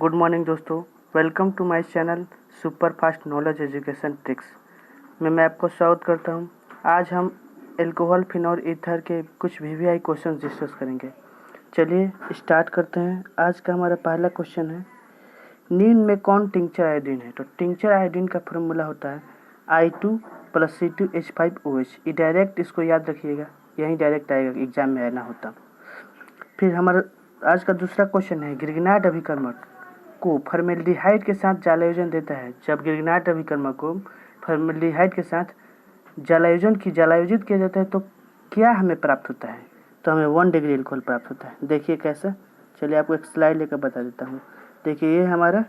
Good morning दोस्तों, welcome to my channel super fast knowledge education tricks में मैं आपको स्वागत करता हूं। आज हम एल्कोहल, फिनॉल, ईथर के कुछ वीवीआई क्वेश्चन डिस्कस करेंगे। चलिए स्टार्ट करते हैं। आज का हमारा पहला क्वेश्चन है, नींद में कौन टिंचर आयोडीन है? तो टिंचर आयोडीन का फॉर्मूला होता है I2 + C2H5OH। ये डायरेक्ट इसको याद रखिएगा, यही डायरेक्ट आएगा, एग्जाम में आना होता। फिर हमारा आज का दूसरा क्वेश्चन है, गिरगिनाट अभिकर्मक को फॉर्मेल्डिहाइड के साथ जलायोजन देता है। जब गिरगिनाट अभिकर्मक को फॉर्मेल्डिहाइड के साथ जलायोजित किया जाता है तो क्या हमें प्राप्त होता है? तो हमें 1 डिग्री एल्कोहल प्राप्त होता है। देखिए कैसे, चलिए आपको एक स्लाइड लेकर बता देता हूँ। देखिए ये हमारा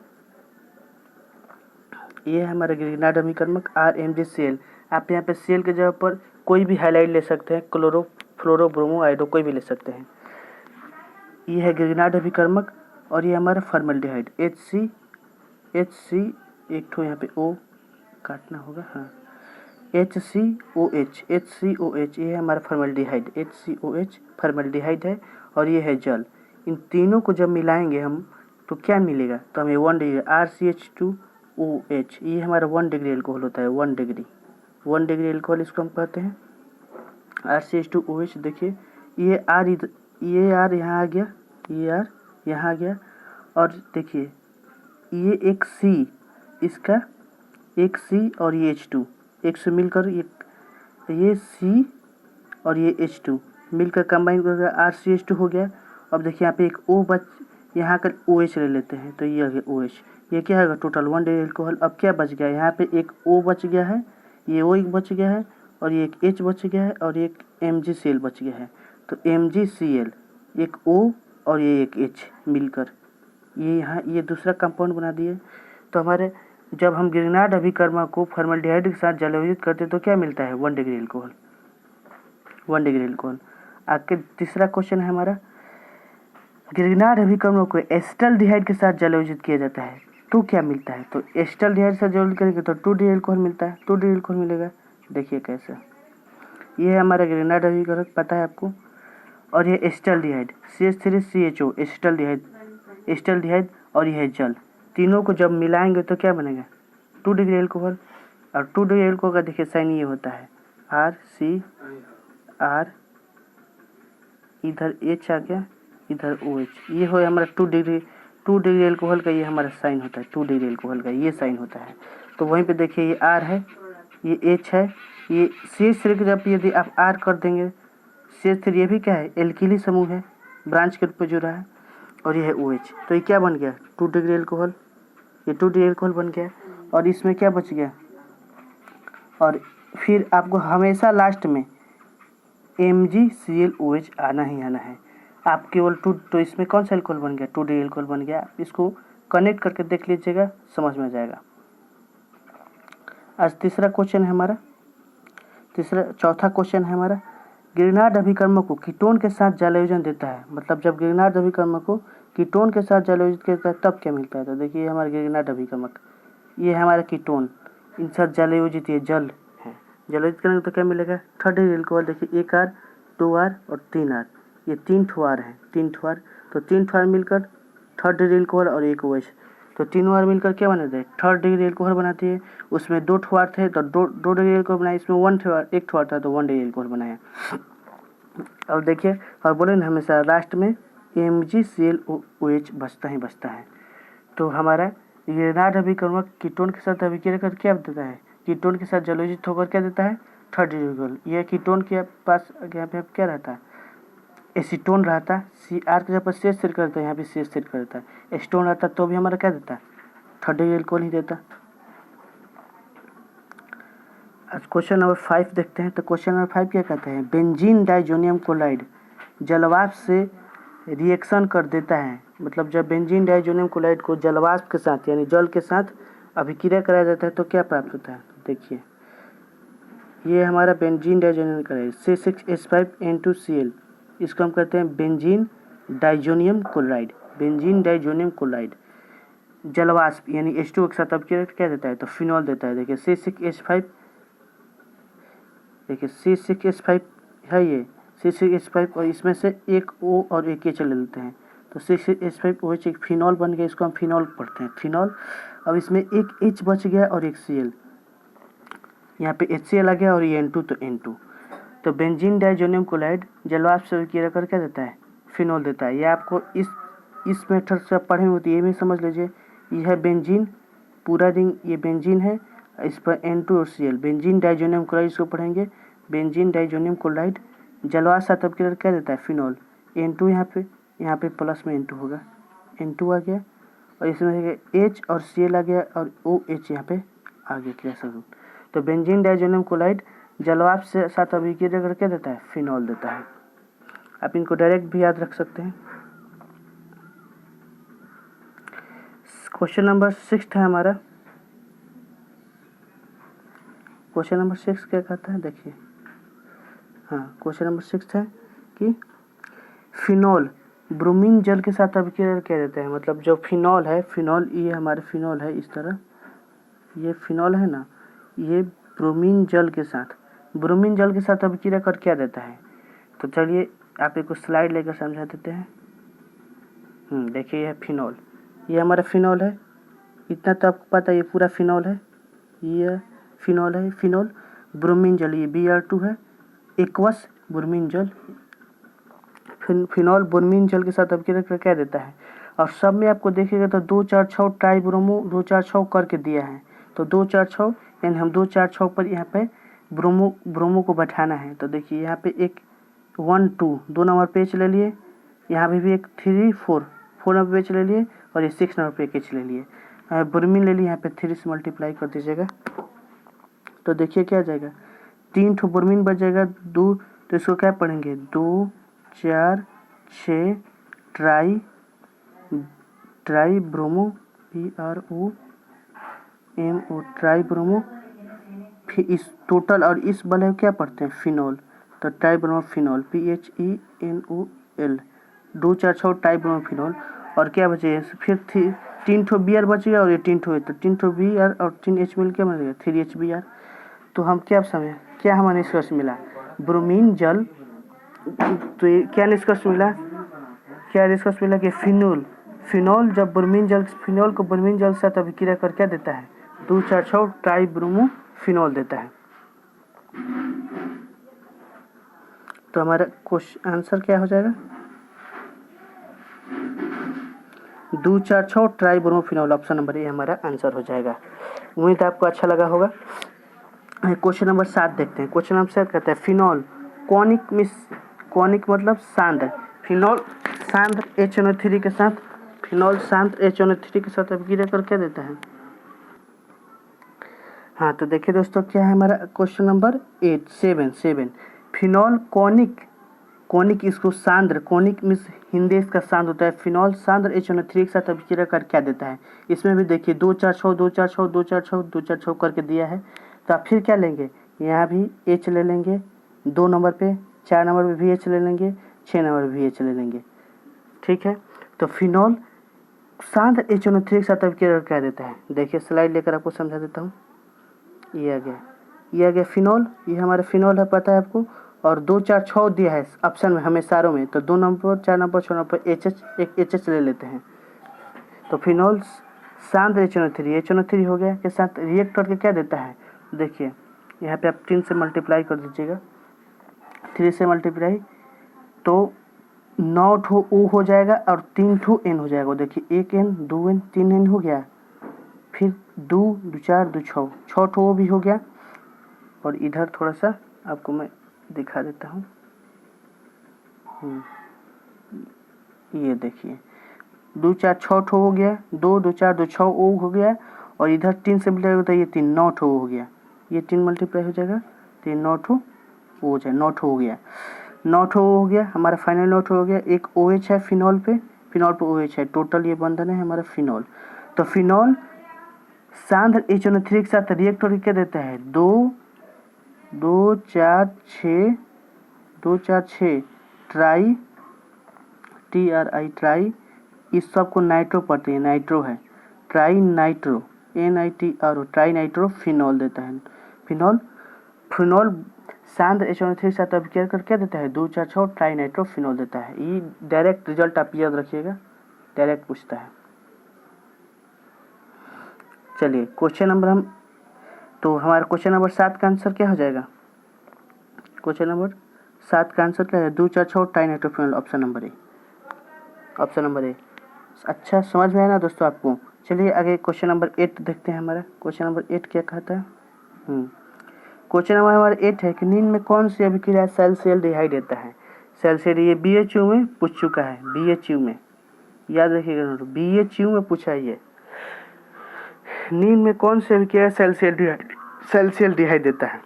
गिरगिनाट अभिकर्मक RMgCl। आप यहाँ पे Cl के जगह पर कोई भी हाइलाइट ले सकते हैं, क्लोरो, फ्लोरो, ब्रोमो, आयोडो कोई भी ले सकते हैं। ये है गिरगिनाट अभिकर्मक और ये हमारा फॉर्मेल्डिहाइड HC एक ठो यहाँ पे O काटना होगा, हाँ, HCOH ये है हमारा फॉर्मेल्डिहाइड, HCOH फॉर्मेल्डिहाइड है और ये है जल। इन तीनों को जब मिलाएंगे हम तो क्या मिलेगा? तो हमें 1 डिग्री RCH2OH, ये हमारा 1 डिग्री एल्कोहल होता है। 1 डिग्री एल्कोहल इसको हम कहते हैं RCH2OH। देखिए ये R यहाँ आ गया, ये R यहाँ आ गया और देखिए ये एक C, इसका एक C और ये H2 एक से मिलकर ये C और ये H2 मिलकर कंबाइन करके RCH2 हो गया। अब देखिए यहाँ पे एक O यहाँ का OH ले लेते हैं तो ये आ गया OH। ये क्या है? Total 1 degree alcohol. अब क्या बच गया? यहाँ पे एक O बच गया है, ये O एक बच गया है और ये एक H बच गया है और एक MgCl बच गया है। तो MgCl एक O और ये एक H मिलकर ये यहाँ ये दूसरा कंपाउंड बना दिए। तो हमारे जब हम गिरगिनाट अभिकर्मक को फॉर्मेल्डिहाइड के साथ जलायोजित करते तो क्या मिलता है? 1 डिग्री एल्कोहल। 1 degree alcohol. आगे तीसरा क्वेश्चन है हमारा, गिरगिनाट अभिकर्मक को एसिटाल्डिहाइड के साथ जलायोजित किया जाता है तो क्या मिलता है? तो एसिटाल्डिहाइड से जलायोजित करेंगे तो 2 डिग्री एल्कोहल मिलता है। 2 डिग्री एल्कोहल मिलेगा। देखिए कैसे, ये है हमारा गिरगिनाट अभिकर्मक, पता है आपको, और ये एसिटाल्डिहाइड CH3CHO एसिटाल्डिहाइड और यह जल, तीनों को जब मिलाएंगे तो क्या बनेगा? 2 डिग्री एल्कोहल। और 2 डिग्री एल्कोहल का देखिए साइन ये होता है RCR, इधर H आ गया, इधर OH। ये हो हमारा 2 डिग्री एल्कोहल का, ये हमारा साइन होता है। 2 डिग्री एल्कोहल का ये साइन होता है। तो वहीं पे देखिए ये R है, ये H है, ये CH3 के जब यदि आप R कर देंगे, CH3 ये भी क्या है? एल्किली समूह है, ब्रांच के रूप में जुड़ा है और ये है OH। तो ये क्या बन गया? 2 डिग्री एल्कोहल। ये 2 डिग्री एल्कोहल बन गया और इसमें क्या बच गया? और फिर आपको हमेशा लास्ट में MgClOH आना ही आना है। आप केवल 2, तो इसमें कौन सा एल्कोहल बन गया? 2 डिग्री एल्कोहल बन गया। इसको कनेक्ट करके देख लीजिएगा, समझ में आ जाएगा। आज तीसरा क्वेश्चन है हमारा, चौथा क्वेश्चन है हमारा, गिरगिनाट अभिकर्मक को कीटोन के साथ जलायोजन देता है। मतलब जब गिरगिनाट अभिकर्मक को कीटोन के साथ जलायोजित करता है तब क्या मिलता है? तो देखिए हमारा गिरगिनाट अभिकर्मक, ये हमारा कीटोन, इन साथ जलायोजित ये जल है, जलायोजित करेंगे तो क्या मिलेगा? 3rd degree alcohol. देखिए 1 R 2 R और 3 R, ये 3 ठो R है, 3 ठो R। तो 3 ठो R मिलकर 3rd डिग्री एल्कोहल और एक OH, तो तीनों R मिलकर क्या बनाते हैं? 3rd डिग्री एल्कोहल बनाती है। उसमें 2 ठो R थे तो 2 डिग्री एल्कोहल बनाए, इसमें 1 ठो R था तो 1 डिग्री एल्कोहल बनाया। और देखिए और बोले ना, हमेशा लास्ट में MgClOH बचता है। तो हमारा गिरगिनाट अभिकर्मक कीटोन के साथ अभिक्रिया कर क्या देता है? कीटोन के साथ जलोजित होकर क्या देता है? 3rd degree alcohol. यह कीटोन के पास यहाँ पे क्या रहता है? एसीटोन रहता है। CR के जब पर CH3 करता है, यहाँ पे CH3 करता है, एसीटोन रहता तो भी हमारा क्या देता है? 3rd डिग्री एल्कोहल ही देता। आज क्वेश्चन नंबर 5 देखते हैं। तो क्वेश्चन नंबर 5 क्या कहते हैं? बेंजीन डाइजोनियम क्लोराइड जलवाष्प से रिएक्शन कर देता है। मतलब जब बेंजीन डाइजोनियम क्लोराइड को जलवाष्प के साथ यानी जल के साथ अभिक्रिया कराया जाता है तो क्या प्राप्त होता है? देखिए ये हमारा बेंजीन डाइजोनियम क्लोराइड C6H5N2Cl, इसको हम कहते हैं benzene diazonium chloride. Benzene diazonium chloride जलवाष्प यानी H2 के साथ अभिक्रिया क्या देता है? तो फिनॉल देता है। देखिए C6H5 है, ये C6H5 और इसमें से एक O और एक H ले लेते हैं तो 6H5OH एक फिनॉल बन गया, इसको हम फिनॉल पढ़ते हैं, फिनॉल। अब इसमें एक H बच गया और एक Cl, यहाँ पे HCl आ गया और ये N2 तो N2। तो बेंजीन डाइजोनियम क्लोराइड जलवाष्प से विक्रिया कर क्या देता है, फिनॉल देता है। ये आपको इस मेथड से पढ़े होती है, ये भी समझ लीजिए। यह है बेंजीन, पूरा रिंग ये बेंजीन है, इस पर N2 और Cl, बेंजीन डाइजोनियम क्लोराइड इसको पढ़ेंगे। बेंजीन डाइजोनियम क्लोराइड जलवाष्प साथ अभिक्रिया क्या देता है, फिनॉल। N2 यहाँ पे प्लस में N2 होगा, N2 आ गया और इसमें H और Cl आ गया और OH यहाँ पे आ गया क्रिया स्वरूप। तो बेंजीन डाइजोनियम क्लोराइड जलवाष्प से साथ अभिक्रिया कर क्या देता है, फिनॉल देता है। आप इनको डायरेक्ट भी याद रख सकते हैं। क्वेश्चन नंबर 6 है हमारा। क्वेश्चन नंबर 6 क्या कहता है, देखिए। हाँ, क्वेश्चन नंबर 6 है कि फिनॉल ब्रोमीन जल के साथ अभिक्रिया क्या देता है। मतलब जो फिनॉल है, फिनॉल ये हमारे फिनॉल है, इस तरह ये फिनॉल है ना, ये ब्रोमीन जल के साथ अभिक्रिया कर क्या देता है। तो चलिए आप एक स्लाइड लेकर समझा देते हैं। देखिए ये है फिनॉल, ये हमारा फिनॉल है, इतना तो आपको पता है, ये पूरा फिनॉल है, ये फिनॉल है। फिनॉल ब्रोमीन जल ये Br2 है, एक्वस ब्रोमीन जल। फिनॉल ब्रोमीन जल के साथ अभिक्रिया क्या देता है। और सब में आपको देखिएगा तो 2,4,6 ट्राइब्रोमो 2,4,6 करके दिया है। तो 2,4,6 यानी हम 2,4,6 पर यहाँ पे ब्रोमो को बैठाना है। तो देखिए यहाँ पे एक 1 2 2 नंबर पे H ले लिए, यहाँ पे भी एक 3 4 नंबर पे H ले लिए और ये 6 नंबर पे एक H ले लिए। ब्रोमीन ले लिए, यहाँ पे 3 से मल्टीप्लाई कर दीजिएगा। तो देखिए क्या आ जाएगा, 3 ठो ब्रोमीन बच जाएगा, 2। तो इसको क्या पढ़ेंगे, 2 4 6 try bromo BROMO try bromo. फिर इस टोटल और इस वाले क्या पढ़ते हैं, फिनॉल। तो try bromo phenol PHENOL 2,4,6 try bromo phenol. और क्या बचेगा, फिर 3 ठो Br बच गया और ये 3 ठो है, तो 3 ठो Br और 3 H मिल के बनेगा 3HBr। तो हम क्या समझे, क्या हमारा निष्कर्ष मिला, ब्रोमीन जल। तो ये क्या निष्कर्ष मिला कि फिनॉल जब ब्रोमीन जल, फिनॉल को ब्रोमीन जल से अभिक्रिया कर क्या देता है, 2,4,6 ट्राई ब्रोमो फिनॉल देता है। तो हमारा क्वेश्चन आंसर क्या हो जाएगा, 2,4,6 try bromo phenol, option number A हमारा आंसर हो जाएगा। उम्मीद है आपको अच्छा लगा होगा। क्वेश्चन नंबर 7 देखते हैं। क्वेश्चन नंबर 7 कहता है फिनॉल कॉनिक मतलब सांद्र, फिनॉल सांद्र HNO3 के साथ, फिनॉल सांद्र HNO3 के साथ अभिक्रिया कर क्या देता है। हाँ, तो देखिए दोस्तों क्या है हमारा क्वेश्चन नंबर 7 फिनॉल कॉनिक इसको सांद्र, कॉनिक मीन्स हिंदी इसका सांद्र होता है। फिनॉल सांद्र HNO3 के साथ अभिक्रिया कर क्या देता है। इसमें भी देखिए 2,4,6 करके दिया है। तो आप फिर क्या लेंगे, यहाँ भी H ले लेंगे 2 नंबर पे, 4 नंबर पे भी H ले लेंगे, 6 नंबर पे भी H ले लेंगे, ठीक है। तो फिनॉल सांद्र HNO3 के साथ अभिक्रिया कर क्या देता है। देखिए स्लाइड लेकर आपको समझा देता हूँ। ये आ गया फिनॉल, ये हमारा फिनॉल है, पता है आपको। और 2,4,6 दिया है ऑप्शन में हमें सारों में, तो 2 नंबर 4 नंबर 6 नंबर एक HH ले लेते हैं। तो फिनॉल सांद्र HNO3 हो गया के साथ रिएक्ट करके क्या देता है। देखिए यहाँ पे आप 3 से मल्टीप्लाई कर दीजिएगा, 3 से मल्टीप्लाई तो 9 ठो O हो जाएगा और 3 ठो N हो जाएगा। देखिए 1 N 2 N 3 N हो गया, फिर 2 2 4 2 6 ठो O भी हो गया। और इधर थोड़ा सा आपको मैं दिखा देता हूँ, ये देखिए 2 4 6 ठो हो गया, 2 2 4 2 6 O हो गया। और इधर 3 से मल्टीप्लाई होता है, ये 3 9 ठो हो गया, ये 3 मल्टीप्लाई हो जाएगा, 3 9 ठो हो जाए, 9 ठो हो गया, 9 ठो हो गया हमारा फाइनल 9 ठो हो गया। एक OH है फिनॉल पे OH है, टोटल ये बंधन है हमारा फिनॉल। तो फिनॉल सांद्र HNO3 के साथ रिएक्ट करके क्या देता है, 2 4 6 ट्राई ट्राई, इस सब को नाइट्रो पढ़ते हैं, नाइट्रो है, tri nitro NITRO tri nitro phenol देता है। फिनॉल सांद्र H2O3 के साथ अभिक्रिया कर क्या देता है 2,4,6 ट्राइनाइट्रोफिनॉल देता है। ये डायरेक्ट रिजल्ट आप याद रखिएगा, डायरेक्ट पूछता है। चलिए क्वेश्चन नंबर हमारा क्वेश्चन नंबर 7 का आंसर क्या हो जाएगा? क्वेश्चन नंबर 7 का आंसर क्या है 2,4,6 trinitrophenol, option number A, option number A. अच्छा समझ में आया ना दोस्तों आपको? चलिए आगे क्वेश्चन नंबर 8 देखते हैं। हमारा क्वेश्चन नंबर 8 क्या कहता है? क्वेश्चन नंबर हमारा 8 है कि निम्न में कौन सी अभिक्रिया सैलसियल्डिहाइड देता है? सैलसियल्ड, ये BHU में पूछ चुका है, BHU में याद रखिएगा, BHU में पूछा है ये। निम्न में कौन सी अभिक्रिया सैलसियल्डिहाइड देता है?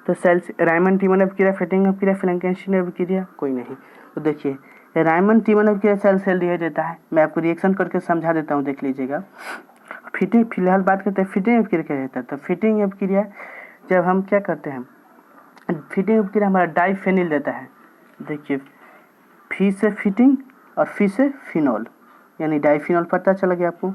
तो रायमंड टीमन अभिक्रिया, फेटिंग अभिक्रिया, फ्रैंकेनस्टीन अभिक्रिया, कोई नहीं। तो देखिए रायमंड टीमन अभिक्रिया सैलसियल्डिहाइड देता है। मैं आपको रिएक्शन करके समझा देता हूँ, देख लीजिएगा। फिटिंग, फिलहाल बात करते हैं फिटिंग अभिक्रिया क्या रहता है। तो फिटिंग अभिक्रिया जब हम क्या करते हैं, फिटिंग अभिक्रिया हमारा डाइफेनिल देता है। देखिए फी से फिटिंग और फी से फिनॉल, यानी डाइफिनॉल, पता चला गया आपको।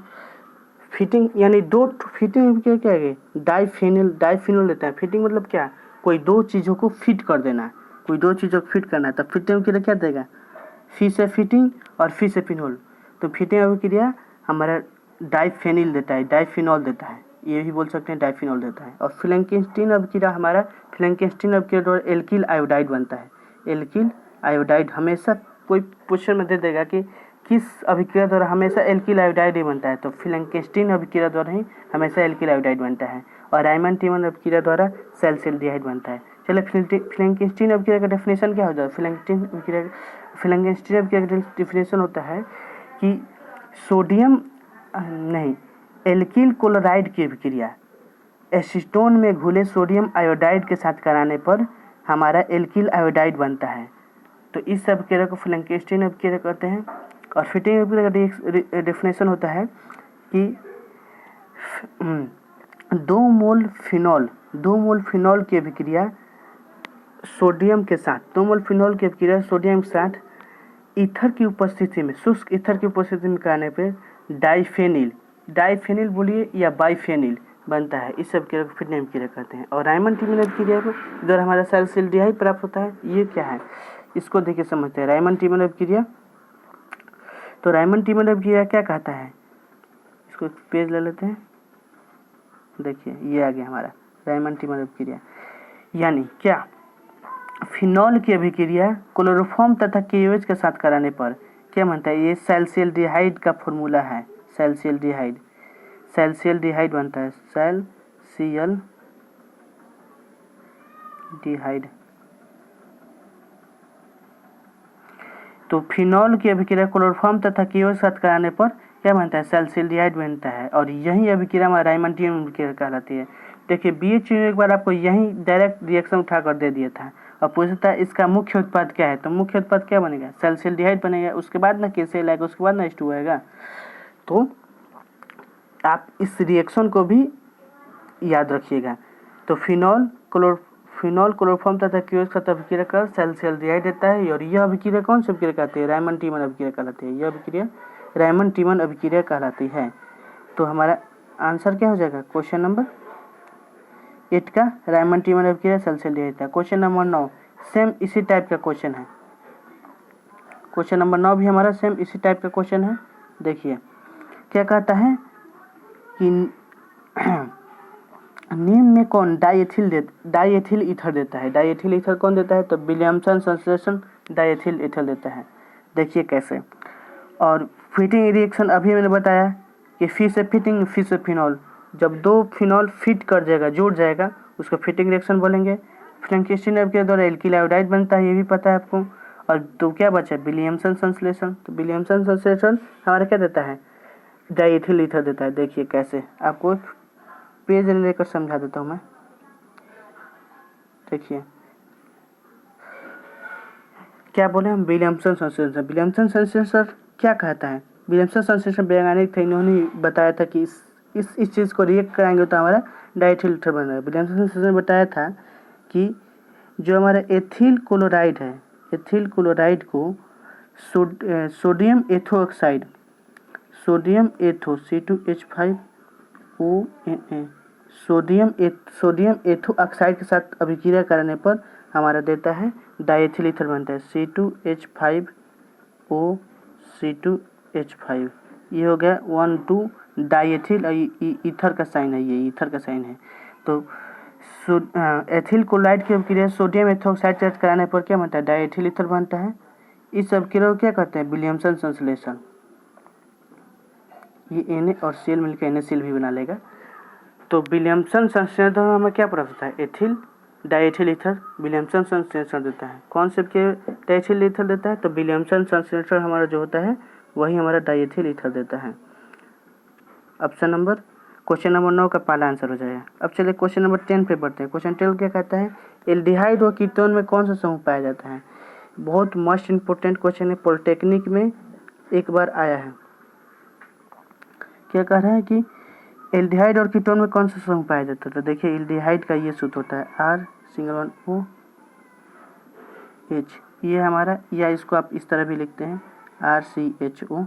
फिटिंग यानी दो फिटिंग अभिक्रिया क्या है, डाइफिनॉल देता है। फिटिंग मतलब क्या, कोई दो चीज़ों को फिट कर देना है, कोई दो चीज़ों को फिट करना है। तो फिटिंग अभिक्रिया क्या देगा, फी से फिटिंग और फी से फिनॉल। तो फिटिंग अभिक्रिया हमारा डाइफेनिल देता है, डाइफिनॉल देता है, ये भी बोल सकते हैं डाइफिनॉल देता है। और फ्रैंकेनस्टीन अभिक्रिया हमारा, फ्रैंकेनस्टीन अभिक्रिया द्वारा एल्किल आयोडाइड बनता है। एल्किल आयोडाइड हमेशा कोई क्वेश्चन में दे देगा कि किस अभिक्रिया द्वारा हमेशा एल्किल आयोडाइड ही बनता है, तो फ्रैंकेनस्टीन अभिक्रिया द्वारा ही हमेशा एल्किल आयोडाइड बनता है। और रायमंड टीमन अभिक्रिया द्वारा सैलसियल्डिहाइड बनता है। चलिए फ्रैंकेनस्टीन अभिक्रिया का डेफिनेशन क्या हो जाए? फ्रैंकेनस्टीन अभिक्रिया का डेफिनेशन होता है कि सोडियम नहीं, एल्किल क्लोराइड की अभिक्रिया एसीटोन में घुले सोडियम आयोडाइड के साथ कराने पर हमारा एल्किल आयोडाइड बनता है। तो इस अभिक्रिया को फ्रैंकेनस्टीन अभिक्रिया कहते हैं। और फिटिंग अभिक्रिया का डेफिनेशन होता है कि 2 मोल फिनॉल की अभिक्रिया सोडियम के साथ, 2 मोल फिनॉल की अभिक्रिया सोडियम के साथ ईथर की उपस्थिति में, शुष्क ईथर की उपस्थिति में कराने पे डाइफेनिल बोलिए या बाइफेनिल बनता है। इस अभिक्रिया को फिटिंग अभिक्रिया कहते हैं। और रायमंड टीमन अभिक्रिया को द्वारा हमारा सैलसियल्डिहाइड प्राप्त होता है। ये क्या है, इसको देखिए समझते हैं। रायमंड टीमन अभिक्रिया, तो रायमंड टीमन अभिक्रिया क्या कहता है, इसको पेज ले लेते हैं। देखिए ये आ गया हमारा रायमंड टीमन अभिक्रिया, यानी क्या, फिनॉल की अभिक्रिया क्लोरोफॉर्म तथा KOH के साथ कराने पर क्या बनता है, ये सैलसियल्डिहाइड का फॉर्मूला है। सैलसियल्डिहाइड बनता है, सैलसियल्डिहाइड। तो फिनॉल की अभिक्रिया क्लोरोफॉर्म तथा KOH के साथ कराने पर क्या बनता है, सैलसियल्डिहाइड बनता है। और यही अभिक्रिया हमारा रायमंड टीमन अभिक्रिया कहलाती है। देखिए BHU ने एक बार आपको यही डायरेक्ट रिएक्शन उठा कर दे दिया था और पूछता है इसका मुख्य उत्पाद क्या है, तो मुख्य उत्पाद क्या बनेगा, सैलसियल्डिहाइड बनेगा। उसके बाद ना KCl आएगा, उसके बाद ना H2O आएगा। तो आप इस रिएक्शन को भी याद रखिएगा। तो फिनॉल क्लोरोफॉर्म तथा KOH का अभिक्रिया कर सैलसियल्डिहाइड देता है। और यह अभिक्रिया कौन सी अभिक्रिया कहती है, रायमंड टीमन अभिक्रिया कहलाती है। यह अभिक्रिया रायमंड टीमन अभिक्रिया कहलाती है। तो हमारा आंसर क्या हो जाएगा, क्वेश्चन नंबर 8 का रायमंड टीमन अभिक्रिया सैलसियल्डिहाइड था। क्वेश्चन नंबर 9 सेम इसी टाइप का क्वेश्चन है। क्वेश्चन नंबर 9 भी हमारा सेम इसी टाइप का क्वेश्चन है। देखिए क्या कहता है कि निम्न में कौन डाइएथिल ईथर देता है। डाइएथिल ईथर कौन देता है, तो विलियमसन संश्लेषण डाइएथिल ईथर देता है। देखिए कैसे। और फिटिंग रिएक्शन अभी मैंने बताया कि फी से फिटिंग, फी से फिनॉल, जब दो फिनॉल फिट कर जाएगा, जुड़ जाएगा, उसको फिटिंग रिएक्शन बोलेंगे। फ्रैंकेनस्टीन अभिक्रिया द्वारा एल्किल आयोडाइड बनता है, ये भी पता है आपको। और तो क्या बचा, विलियमसन संश्लेषण। तो विलियमसन संश्लेषण हमारा क्या देता है, डाइएथिल ईथर देता है। देखिए कैसे, आपको पेज लेकर समझा देता हूँ मैं। देखिए क्या बोले हम, विलियमसन संश्लेषण। विलियमसन संश्लेषण क्या कहता है, विलियमसन संश्लेषण वैज्ञानिक थे, इन्होंने बताया था कि इस चीज़ को रिएक्ट कराएंगे तो हमारा डाइएथिल ईथर बन रहा है। विलियमसन संश्लेषण ने बताया था कि जो हमारा एथिल क्लोराइड है, एथिल क्लोराइड को सोडियम एथोक्साइड, सोडियम एथो C2H5ONA, सोडियम एथो ऑक्साइड के साथ अभिक्रिया करने पर हमारा देता है डाइएथिल ईथर बनता है C2H5O C2H5। ये हो गया 1,2 डाइएथिल, ईथर का साइन है, ये ईथर का साइन है। तो एथिल क्लोराइड की अभिक्रिया सोडियम एथोक्साइड के साथ कराने पर क्या बनता है? डाइएथिल ईथर बनता है। इस अभिक्रिया को क्या कहते हैं? विलियमसन संश्लेषण। ये Na और Cl मिलकर NaCl भी बना लेगा। तो विलियमसन संश्लेषण हमें क्या प्राप्त होता है? एथिल डाइएथिल ईथर विलियमसन संश्लेषण देता है। कौन से के डाइएथिल ईथर देता है? तो विलियमसन संश्लेषण हमारा जो होता है वही हमारा डाइएथिल ईथर देता है। ऑप्शन नंबर क्वेश्चन नंबर 9 का पहला आंसर हो जाएगा। अब चलिए क्वेश्चन नंबर 10 पे बढ़ते हैं। क्वेश्चन 12 क्या कहता है? एल्डिहाइड व कीटोन में कौन सा समूह पाया जाता है? बहुत मोस्ट इंपोर्टेंट क्वेश्चन है, पॉलिटेक्निक में एक बार आया है। क्या कह रहा है कि एल्डिहाइड और कीटोन में कौन सा समूह पाया जाता है? तो देखिए एल्डिहाइड का ये सूत्र होता है R≡OH। ये हमारा, या इसको आप इस तरह भी लिखते हैं RCHO,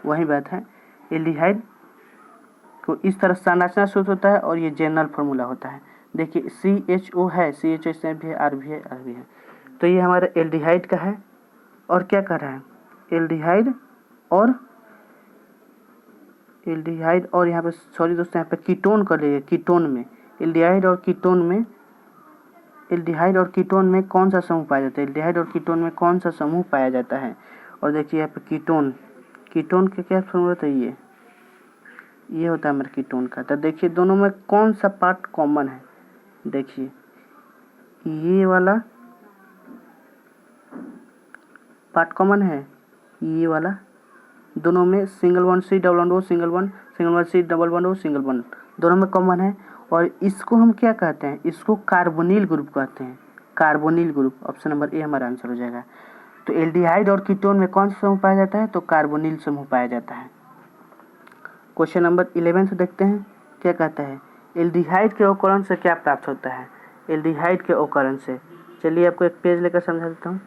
वही बात है। एल्डिहाइड को इस तरह संरचना सूत्र होता है और ये जनरल फार्मूला होता है। देखिए CHO है, CHO इसमें भी है, R भी है, R भी है। तो ये हमारा एल्डिहाइड का है। और क्या कर रहा है? एल्डिहाइड और यहाँ पे सॉरी दोस्तों, यहाँ पे कीटोन कर लीजिए। कीटोन में एल्डिहाइड और कीटोन में कौन सा समूह पाया जाता है? एल्डिहाइड और कीटोन में कौन सा समूह पाया जाता है? और देखिए यहाँ पे कीटोन का क्या फॉर्मूला होता है? ये होता है हमारे कीटोन का। तो देखिए दोनों में कौन सा पार्ट कॉमन है? देखिए ये वाला पार्ट कॉमन है, ये वाला। दोनों में single one C double one O single one C double one O single one, दोनों में कॉमन है। और इसको हम क्या कहते हैं? इसको कार्बोनिल ग्रुप कहते हैं। Carbonyl group, option number A हमारा आंसर हो जाएगा। तो एल्डिहाइड और कीटोन में कौन सा समूह पाया जाता है? तो कार्बोनिल समूह पाया जाता है। क्वेश्चन नंबर 11 देखते हैं। क्या कहता है? एल्डिहाइड के अवकरण से क्या प्राप्त होता है? एल्डिहाइड के अवकरण से, चलिए आपको एक पेज लेकर समझा देता हूँ।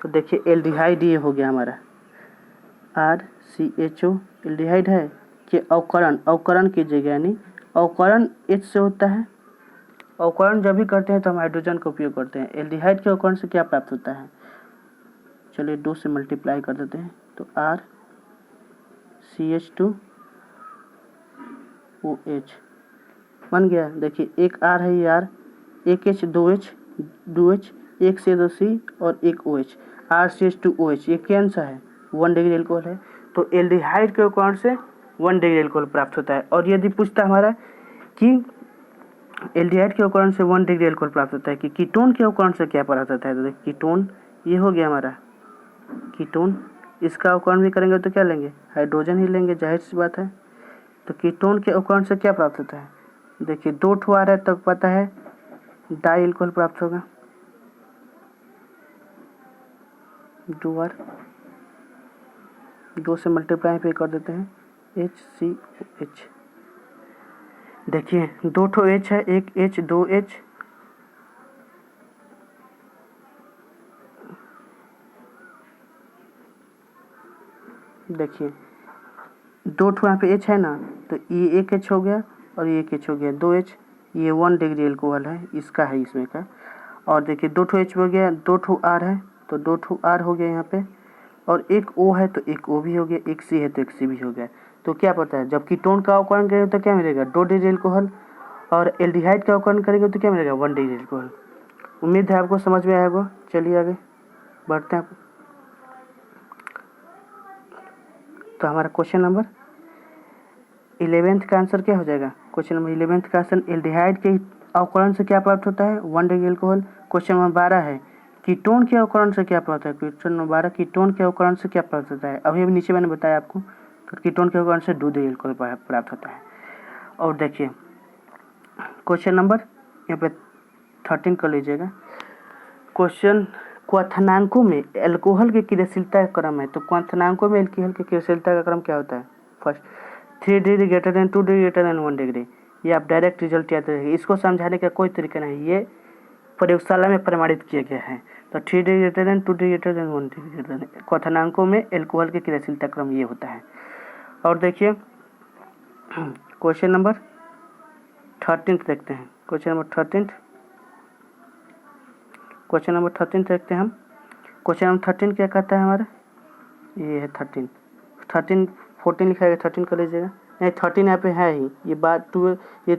तो देखिए एल्डिहाइड ये हो गया हमारा RCHO एल्डिहाइड है कि अवकरण कीजिएगा, यानी अवकरण H से होता है। अवकरण जब भी करते हैं तो हम हाइड्रोजन का उपयोग करते हैं। एल्डिहाइड के अवकरण से क्या प्राप्त होता है? चलिए 2 से मल्टीप्लाई कर देते हैं। तो RCH2OH बन गया। देखिए एक R है, ये R, एक H, 2H, एक से 2 C और एक OH, RCH2OH। ये कौन सा है? 1 डिग्री एल्कोहल है। तो एल्डिहाइड के अवकरण से 1 डिग्री एल्कोहल प्राप्त होता है। और यदि पूछता हमारा कि एल्डिहाइड के अवकरण से 1 डिग्री एल्कोहल प्राप्त होता है कि कीटोन के अवकरण से क्या प्राप्त होता है? तो देखिए कीटोन ये हो गया हमारा कीटोन। इसका अवकरण भी करेंगे तो क्या लेंगे? हाइड्रोजन ही लेंगे, जाहिर सी बात है। तो कीटोन के अवकरण से क्या प्राप्त होता है? देखिए 2 ठो आ रहा है तो पता है डाई एल्कोहल प्राप्त होगा। 2R, 2 से मल्टीप्लाई पे कर देते हैं HCOH। देखिए 2 ठो H है, एक H, 2H, देखिए 2 ठो यहाँ पे H है ना, तो ये एक H हो गया और ये एक H हो गया, 2H। ये 1 डिग्री एल्कोहल है, इसका है, इसमें का। और देखिए 2 ठो H हो गया, 2 ठो R है तो 2 ठो R हो गया यहाँ पे, और एक O है तो एक O भी हो गया, एक C है तो एक C भी हो गया। तो क्या पता है, जब कीटोन का अवकरण करेंगे तो क्या मिलेगा? 2 डिग्री एल्कोहल, और एल्डिहाइड का अवकरण करेंगे तो क्या मिलेगा? 1 डिग्री एल्कोहल। उम्मीद है आपको समझ में आएगा। चलिए आगे बढ़ते हैं। तो हमारा क्वेश्चन नंबर 11 का आंसर क्या हो जाएगा? क्वेश्चन नंबर 11 का आंसर एल्डिहाइड के अवकरण से क्या प्राप्त होता है? 1 डिग्री एल्कोहल। क्वेश्चन नंबर 12 है कीटोन के अवकरण से क्या प्राप्त होता है? क्वेश्चन नंबर 12 कीटोन के अवकरण से क्या प्राप्त होता है? अभी नीचे मैंने बताया आपको, तो कीटोन के अवकरण से 2 डिग्री एल्कोहल प्राप्त होता है। और देखिए क्वेश्चन नंबर यहाँ पे 13 कर लीजिएगा। क्वेश्चन क्वथनांकों में एल्कोहल की क्रियाशीलता का क्रम है। तो क्वथनांकों में एल्कोहल की क्रियाशीलता का क्रम क्या होता है? First 3 degree greater than 2 degree greater than 1 degree. ये आप डायरेक्ट रिजल्ट याद रखिए, इसको समझाने का कोई तरीका नहीं, ये प्रयोगशाला में प्रमाणित किया गया है। तो 3 degree greater than 2 degree greater than 1 degree greater than, क्वथनांकों में एल्कोहल की क्रियाशीलता क्रम ये होता है। और देखिए क्वेश्चन नंबर 13 देखते हैं। क्वेश्चन नंबर 13 देखते हैं हम। क्वेश्चन नंबर 13 क्या कहता है हमारा, ये है 13 14 लिखा है, 13 कर लीजिएगा। नहीं 13 यहाँ पे है ही, ये बात 12, ये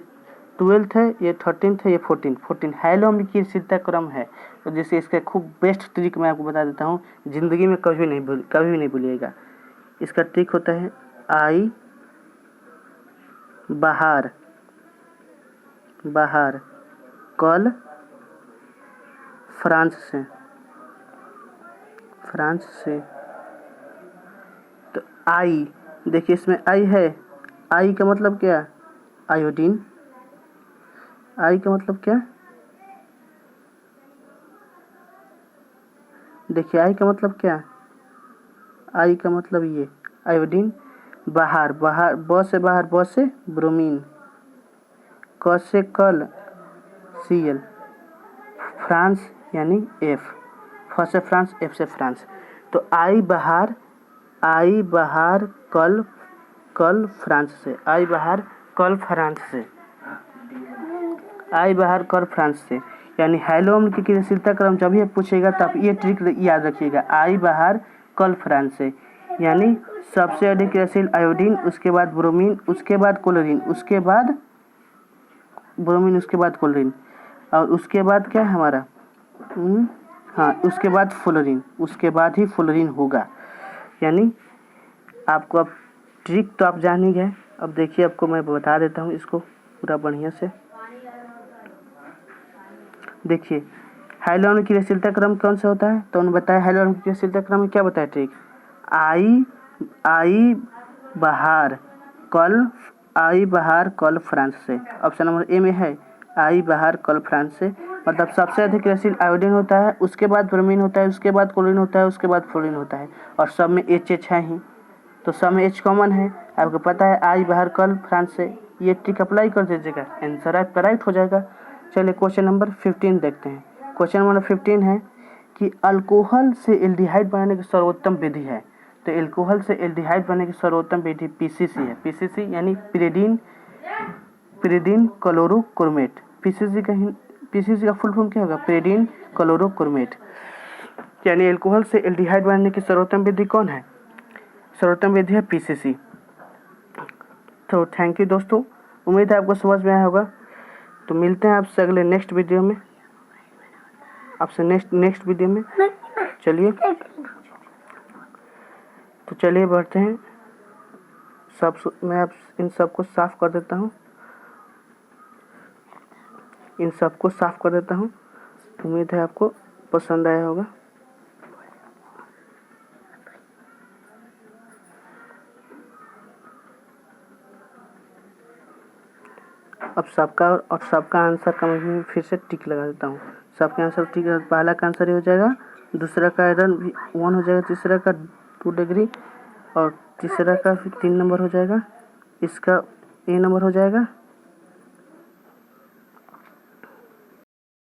12th है, ये 13th है, ये 14 हाइलोम की स्थिरता क्रम है। तो जैसे इसका खूब बेस्ट ट्रिक मैं आपको बता देता हूँ, जिंदगी में कभी नहीं भूलिएगा। इसका ट्रिक होता है आई बाहर कल फ्रांस से। तो आई देखिए इसमें आई है, आई का मतलब क्या, आयोडीन। आई का मतलब क्या, देखिए आई का मतलब क्या, आई का मतलब ये आयोडीन। बाहर ब से ब्रोमीन, क से कल Cl, फ्रांस यानी F, फ से फ्रांस, F से फ्रांस। तो आई बाहर कल फ्रांस से, आई बाहर कल फ्रांस से, यानी हाइलोम की क्रियाशीलता क्रम जब ये पूछेगा तब ये ट्रिक याद रखिएगा, आई बाहर कल फ्रांस से, यानी सबसे अधिक क्रियाशील आयोडीन, उसके बाद ब्रोमीन, उसके बाद क्लोरीन, उसके बाद क्लोरीन, और उसके बाद क्या है हमारा, हाँ उसके बाद फ्लोरीन, उसके बाद ही फ्लोरीन होगा। यानी आपको अब ट्रिक तो आप जान ही गए। अब देखिए आपको मैं बता देता हूँ इसको पूरा बढ़िया से। देखिए हाइलोन की क्रियाशीलता क्रम कौन सा होता है, तो उन्होंने बताया हाइलोन की क्रियाशीलता क्रम में क्या बताया ट्रिक, आई बाहर कल फ्रांस से। ऑप्शन नंबर ए में है आई बाहर कल फ्रांस से, मतलब सबसे अधिक क्रियाशील आयोडीन होता है, उसके बाद ब्रोमीन होता है, उसके बाद क्लोरीन होता है, उसके बाद फ्लोरीन होता है, और सब में H है ही, तो सब में H कॉमन है। आपको पता है आई बाहर कल फ्रांस से, ये ट्रिक अप्लाई कर दीजिएगा, आंसर आपका राइट हो जाएगा। चलिए क्वेश्चन नंबर 15 देखते हैं। क्वेश्चन नंबर 15 है कि अल्कोहल से एल्डिहाइड बनाने की सर्वोत्तम विधि है। तो अल्कोहल से एल्डिहाइड बनाने की सर्वोत्तम विधि PCC है। PCC यानी पिरिडीन क्लोरोक्रोमेट। PCC का फुल फॉर्म क्या होगा, पिरिडीन क्लोरोक्रोमेट। यानी अल्कोहल से एल्डिहाइड बनाने की सर्वोत्तम विधि कौन है, सर्वोत्तम विधि है PCC। तो थैंक यू दोस्तों, उम्मीद है आपको समझ में आया होगा। तो मिलते हैं आपसे अगले नेक्स्ट वीडियो में, चलिए तो चलिए बढ़ते हैं। मैं आप इन सबको साफ कर देता हूँ, उम्मीद है आपको पसंद आया होगा। अब सबका आंसर का मैं फिर से टिक लगा देता हूँ। सबका आंसर टिक, पहला का आंसर ये हो जाएगा, दूसरा का आयरन 1 हो जाएगा, तीसरा का 2 डिग्री, और तीसरा का 3 नंबर हो जाएगा, इसका A नंबर हो जाएगा,